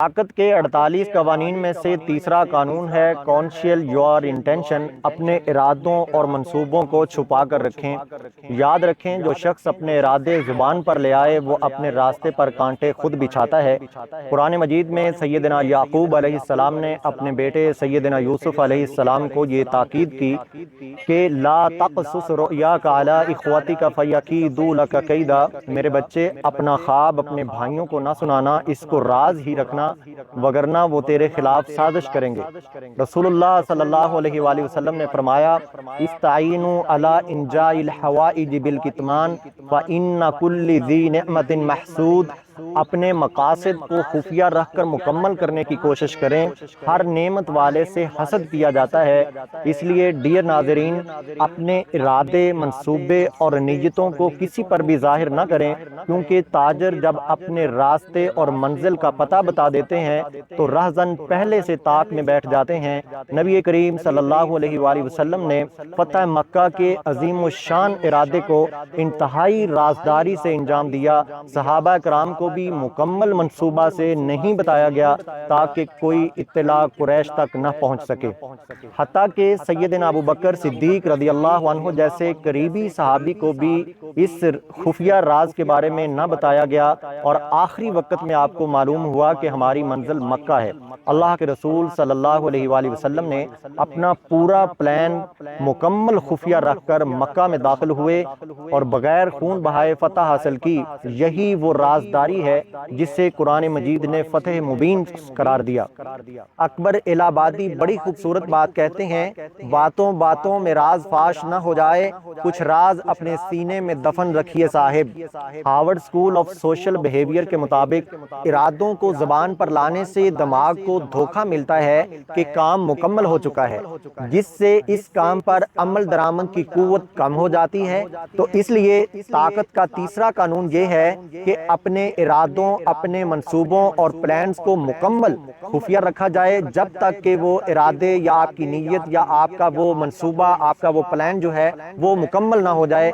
طاقت کے 48 قوانین میں سے تیسرا قانون ہے کونشیل یور انٹینشن، اپنے ارادوں اور منصوبوں کو چھپا کر رکھیں۔ یاد رکھیں جو شخص اپنے ارادے زبان پر لے آئے وہ اپنے راستے پر کانٹے خود بچھاتا ہے۔ قرآن مجید میں سیدنا یعقوب علیہ السلام نے اپنے بیٹے سیدنا یوسف علیہ السلام کو یہ تاکید کی کہ لا تقصص رؤیاک علی اخوتک فیکیدوا لک کیدا، میرے بچے اپنا خواب اپنے بھائیوں کو نہ سنانا، اس کو راز ہی رکھنا وگرنہ وہ تیرے خلاف سازش کریں گے۔ رسول اللہ صلی اللہ علیہ وآلہ وسلم نے فرمایا استعینوا علی انجاء الحوائج بالکتمان فإن کل ذی نعمت محسود، اپنے مقاصد کو خفیہ رکھ کر مکمل کرنے کی کوشش کریں، ہر نعمت والے سے حسد کیا جاتا ہے۔ اس لیے ڈیئر ناظرین، اپنے ارادے، منصوبے اور نیتوں کو کسی پر بھی ظاہر نہ کریں، کیونکہ تاجر جب اپنے راستے اور منزل کا پتہ بتا دیتے ہیں تو رہزن پہلے سے طاق میں بیٹھ جاتے ہیں۔ نبی کریم صلی اللہ علیہ وآلہ وسلم نے فتح مکہ کے عظیم الشان ارادے کو انتہائی رازداری سے انجام دیا۔ صحابہ کرام کو بھی مکمل منصوبہ سے نہیں بتایا گیا تاکہ کوئی اطلاع قریش تک نہ پہنچ سکے، حتیٰ کہ سیدنا ابو بکر صدیق رضی اللہ عنہ جیسے قریبی صحابی کو بھی اس خفیہ راز کے بارے میں نہ بتایا گیا، اور آخری وقت میں آپ کو معلوم ہوا کہ ہماری منزل مکہ ہے۔ اللہ کے رسول صلی اللہ علیہ وآلہ وسلم نے اپنا پورا پلان مکمل خفیہ رکھ کر مکہ میں داخل ہوئے اور بغیر خون بہائے فتح حاصل کی۔ یہی وہ رازداری ہے جسے قرآن مجید نے فتح مبین قرار دیا۔ اکبر الہ آبادی بڑی خوبصورت بات کہتے ہیں، باتوں باتوں میں راز فاش نہ ہو جائے، کچھ راز اپنے سینے میں دفن رکھیے صاحب۔ Harvard school of social behaviour کے مطابق ارادوں کو زبان پر لانے سے دماغ کو دھوکہ ملتا ہے کہ کام مکمل ہو چکا ہے، جس سے اس کام پر عمل درآمد کی قوت کم ہو جاتی ہے۔ تو اس لیے طاقت کا تیسرا قانون یہ ہے کہ اپنے ارادوں، اپنے منصوبوں اور پلانز کو مکمل خفیہ رکھا جائے جب تک کہ وہ ارادے یا آپ کی نیت یا آپ کا وہ منصوبہ، آپ کا وہ پلان جو ہے وہ مکمل نہ ہو جائے۔